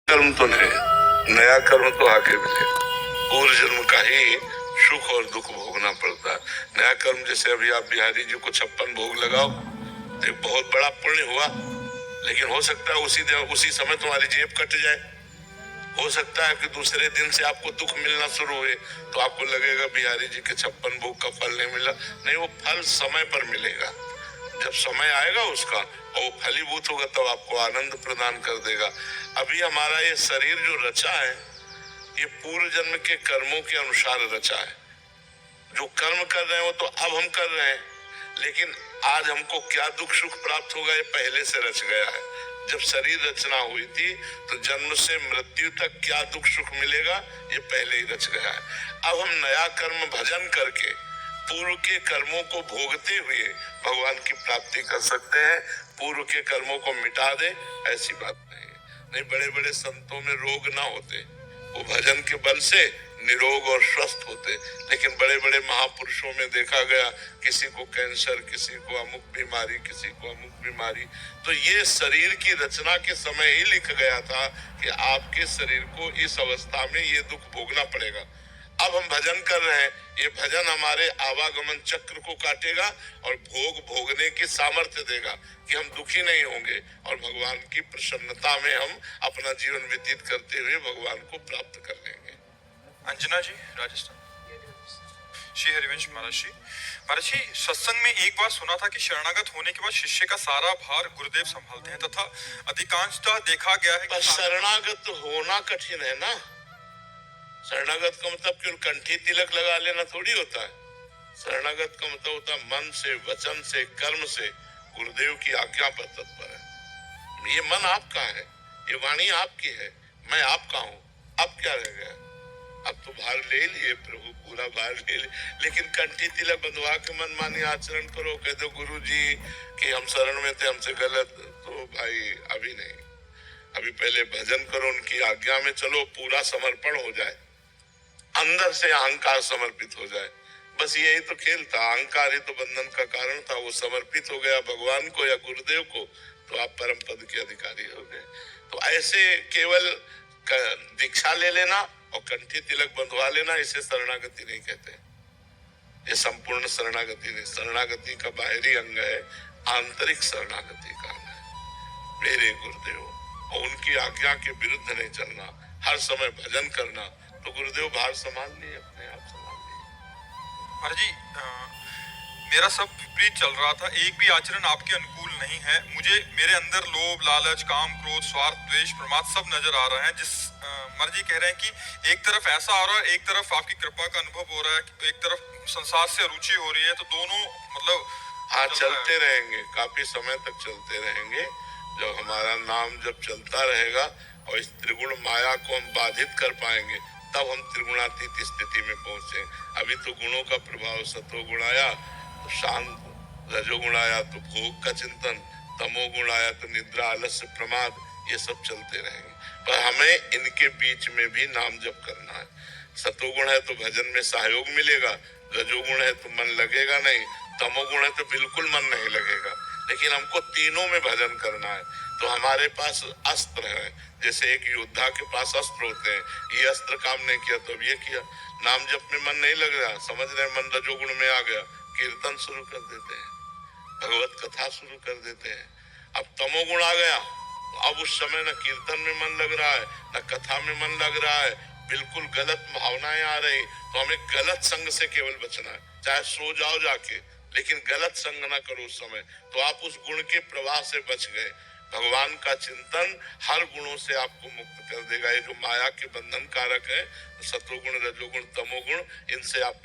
कर्म तो नहीं, नया कर्म तो आगे मिलेगा। पूर्व जन्म का ही सुख और दुख भोगना पड़ता है। नया कर्म जैसे अभी आप बिहारी जी को 56 भोग लगाओ तो एक बहुत बड़ा पुण्य हुआ, लेकिन हो सकता है उसी समय तुम्हारी जेब कट जाए। हो सकता है कि दूसरे दिन से आपको दुख मिलना शुरू हुए तो आपको लगेगा बिहारी जी के 56 भोग का फल नहीं मिला। नहीं, वो फल समय पर मिलेगा। जब समय आएगा उसका और वो फलीभूत होगा तब आपको आनंद प्रदान कर देगा। अभी हमारा ये शरीर जो रचा है ये पूर्व जन्म के कर्मों के अनुसार रचा है। जो कर्म कर रहे हैं वो तो अब हम कर रहे हैं, लेकिन आज हमको क्या दुख सुख प्राप्त होगा ये पहले से रच गया है। जब शरीर रचना हुई थी तो जन्म से मृत्यु तक क्या दुख सुख मिलेगा ये पहले ही रच गया है। अब हम नया कर्म भजन करके पूर्व के कर्मों को भोगते हुए भगवान की प्राप्ति कर सकते हैं। पूर्व के कर्मों को मिटा दे ऐसी बात नहीं। बड़े बड़े संतों में रोग ना होते, वो भजन के बल से निरोग और स्वस्थ होते। लेकिन बड़े बड़े महापुरुषों में देखा गया किसी को कैंसर, किसी को अमुक बीमारी, किसी को अमुक बीमारी। तो ये शरीर की रचना के समय ही लिखा गया था कि आपके शरीर को इस अवस्था में ये दुख भोगना पड़ेगा। अब हम भजन कर रहे हैं, ये भजन हमारे आवागमन चक्र को काटेगा और भोग भोगने की सामर्थ्य देगा कि हम दुखी नहीं होंगे और भगवान की प्रसन्नता में हम अपना जीवन व्यतीत करते हुए भगवान को प्राप्त कर लेंगे। अंजना जी, राजस्थान। श्री हरिवंश महाराज जी, सत्संग में एक बार सुना था कि शरणागत होने के बाद शिष्य का सारा भार गुरुदेव संभालते हैं तथा अधिकांशतः देखा गया है कि शरणागत होना कठिन है ना। शरणागत का मतलब केवल कंठी तिलक लगा लेना थोड़ी होता है। शरणागत का मतलब होता है मन से, वचन से, कर्म से गुरुदेव की आज्ञा पर तत्पर है। ये मन आपका है, ये वाणी आपकी है, मैं आपका हूँ। अब क्या रह गया? अब तो भार ले लिए प्रभु, पूरा भार ले लिए, लेकिन कंठी तिलक बंधवा के मनमानी आचरण करो, कह दो गुरु जी कि हम शरण में थे, हमसे गलत, तो भाई अभी नहीं। अभी पहले भजन करो, उनकी आज्ञा में चलो, पूरा समर्पण हो जाए, अंदर से अहंकार समर्पित हो जाए। बस यही तो खेल था। अहंकार ही तो बंधन का कारण था। वो समर्पित हो गया भगवान को या गुरुदेव को तो आप परम पद के अधिकारी हो गए। तो ऐसे केवल दीक्षा ले लेना और कंठी तिलक बंधवा लेना इसे शरणागति नहीं कहते। ये संपूर्ण शरणागति नहीं। शरणागति का बाहरी अंग है, आंतरिक शरणागति का अंग है मेरे गुरुदेव, और उनकी आज्ञा के विरुद्ध नहीं चलना, हर समय भजन करना। तो गुरुदेव भार संभाल लिए, अपने आप संभाल लिए। महाराज जी, मेरा सब विपरीत चल रहा था, एक भी आचरण आपके अनुकूल नहीं है। मुझे मेरे अंदर लोभ, लालच, काम, क्रोध, स्वार्थ, द्वेष, प्रमाद सब नजर आ रहे हैं। जिस महाराज जी कह रहे हैं कि एक तरफ ऐसा आ रहा है, एक तरफ आपकी कृपा का अनुभव हो रहा है, एक तरफ संसार से रुचि हो रही है, तो दोनों मतलब हाँ चलते रहेंगे, काफी समय तक चलते रहेंगे। जब हमारा नाम जब चलता रहेगा और इस त्रिगुण माया को हम बाधित कर पाएंगे तब हम त्रिगुणातीत स्थिति में पहुंचे। अभी तो गुणों का प्रभाव, सतोगुण आया तो शांत, रजोगुण आया तो भोग का चिंतन, तमोगुण आया तो निद्रा, आलस्य, प्रमाद, ये सब चलते रहेंगे। पर हमें इनके बीच में भी नाम जप करना है। सतोगुण है तो भजन में सहयोग मिलेगा, रजोगुण है तो मन लगेगा नहीं, तमोगुण है तो बिल्कुल मन नहीं लगेगा। लेकिन हमको तीनों में भजन करना है। तो हमारे पास अस्त्र है, जैसे एक योद्धा के पास अस्त्र होते हैं। ये अस्त्र काम नहीं किया तो अब ये किया। नाम जप में मन नहीं लग रहा, समझ रहे मन रजोगुण में आ गया, कीर्तन शुरू कर देते हैं, भगवत कथा शुरू कर देते हैं। अब तमोगुण आ गया, अब उस समय न कीर्तन में मन लग रहा है, न कथा में मन लग रहा है, बिल्कुल गलत भावनाएं आ रही। तो हमें गलत संग से केवल बचना है। चाहे सो जाओ जाके, लेकिन गलत संग ना करो उस समय। तो आप उस गुण के प्रवाह से बच गए। भगवान का चिंतन हर गुणों से आपको मुक्त कर देगा। ये जो माया के बंधन कारक है, सतोगुण, रजोगुण, तमोगुण, इनसे आप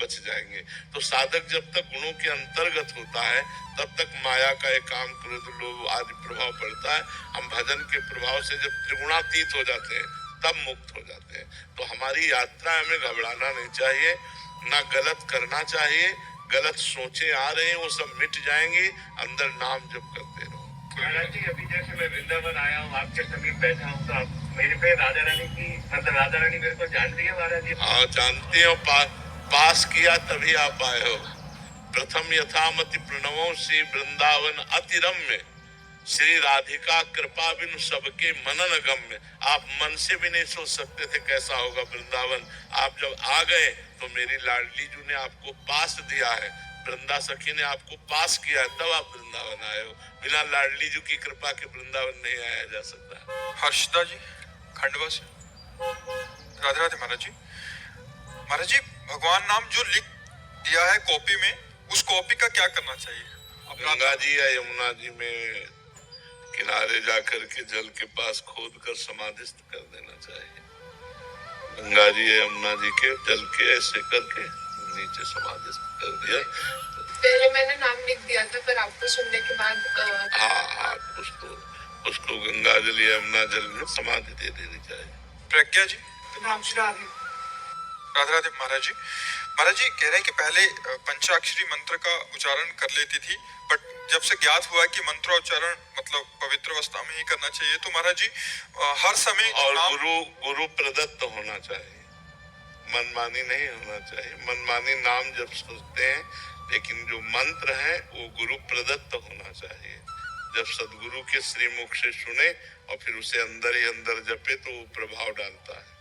बच जाएंगे। तो साधक जब तक गुणों के अंतर्गत होता है तब तक माया का एक काम, क्रोध, लोभ आदि प्रभाव पड़ता है। हम भजन के प्रभाव से जब त्रिगुणातीत हो जाते हैं तब मुक्त हो जाते हैं। तो हमारी यात्रा हमें घबराना नहीं चाहिए, ना गलत करना चाहिए। गलत सोचे आ रहे हैं वो सब मिट जाएंगी, अंदर नाम जप करते रहो। महाराज जी, अभी जैसे मैं वृंदावन आया हूँ, आपके समीप बैठा हूँ, तो आप मेरे पे राधा रानी की, मतलब राधा रानी मेरे को जानती है महाराज जी? हाँ जानती हो, पास किया तभी आप आए हो। प्रथम यथामति प्रणवों से वृंदावन अति रम्य, श्री राधिका कृपा बिनु सबके मनन गम्य। आप मन से भी नहीं सोच सकते थे कैसा होगा वृंदावन। आप जब आ गए तो मेरी लाडली जू ने आपको पास दिया है, वृंदा सखी ने आपको पास किया है, तब आप वृंदावन आए हो। बिना लाडली जू की कृपा के वृंदावन नहीं आया जा सकता। हर्षदा जी खंडवा से। राधे राधे महाराज जी। महाराज जी, भगवान नाम जो लिख दिया है कॉपी में, उस कॉपी का क्या करना चाहिए? गंगा जी या यमुना जी में किनारे जाकर के जल के पास खोद कर समाधिस्थ कर देना चाहिए। गंगा जी या यमुना जी के जल के ऐसे करके नीचे समाधिस्थ कर दिया। पहले मैंने नाम लिख दिया था, पर आपको सुनने के बाद हाँ, उसको गंगा जल या यमुना जल में समाधि दे देनी चाहिए। प्रज्ञा जी। नाम श्रावण। राधे राधे महाराज जी। महाराज जी कह रहे हैं कि पहले पंचाक्षरी मंत्र का उच्चारण कर लेती थी, बट जब से ज्ञात हुआ कि मंत्रोच्चारण मतलब पवित्र अवस्था में ही करना चाहिए, तो महाराज जी हर समय और गुरु प्रदत्त होना चाहिए, मनमानी नहीं होना चाहिए। मनमानी नाम जब सोचते हैं, लेकिन जो मंत्र है वो गुरु प्रदत्त होना चाहिए। जब सदगुरु के श्रीमुख से सुने और फिर उसे अंदर ही अंदर जपे तो वो प्रभाव डालता है।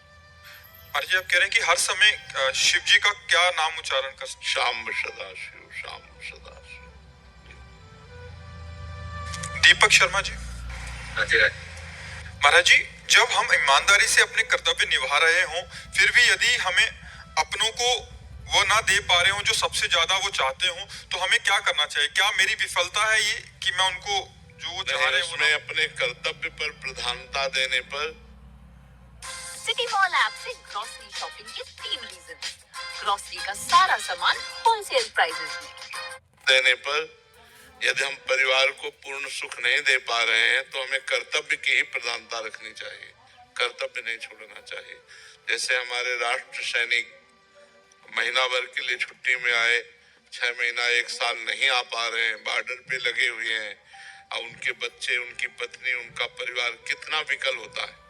महाराज जी आप कह रहे हैं कि हर समय शिव जी का क्या नाम उच्चारण कर सकते? शाम सदाशिव, शाम सदाशिव। दीपक शर्मा जी। महाराज जी, जब हम ईमानदारी से अपने कर्तव्य निभा रहे हों, फिर भी यदि हमें अपनों को वो ना दे पा रहे हों जो सबसे ज्यादा वो चाहते हों, तो हमें क्या करना चाहिए? क्या मेरी विफलता है ये कि मैं उनको जो वो चाह रहे हैं उसमें अपने कर्तव्य पर प्रधानता देने पर? सिटी मॉल ऐप से ग्रोसरी शॉपिंग के 3 रीजन। ग्रोसरी का सारा सामान होलसेल प्राइसेस में। देने पर यदि हम परिवार को पूर्ण सुख नहीं दे पा रहे हैं तो हमें कर्तव्य की ही प्रधानता रखनी चाहिए, कर्तव्य नहीं छोड़ना चाहिए। जैसे हमारे राष्ट्र सैनिक महीना भर के लिए छुट्टी में आए, 6 महीना 1 साल नहीं आ पा रहे हैं, बॉर्डर पे लगे हुए हैं, और उनके बच्चे, उनकी पत्नी, उनका परिवार कितना विकल होता है।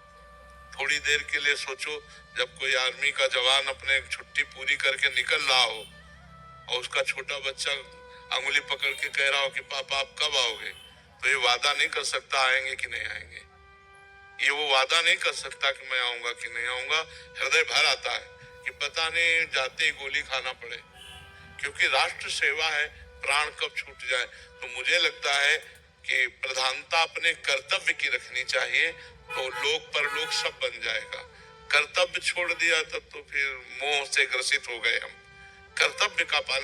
थोड़ी देर के लिए सोचो, जब कोई आर्मी का जवान अपने छुट्टी पूरी करके निकल रहा हो और उसका छोटा बच्चा अंगुली पकड़ के कह रहा हो कि पापा आप कब आओगे, तो ये वादा नहीं कर सकता आएंगे कि नहीं आएंगे। ये वो वादा नहीं कर सकता कि मैं आऊंगा कि नहीं आऊंगा। हृदय भर आता है कि पता नहीं जाते ही गोली खाना पड़े, क्योंकि राष्ट्र सेवा है, प्राण कब छूट जाए। तो मुझे लगता है कि प्रधानता अपने कर्तव्य की रखनी चाहिए, तो लोक परलोक सब बन जाएगा। कर्तव्य छोड़ दिया तब तो फिर मोह से ग्रसित हो गए हम। कर्तव्य का पालन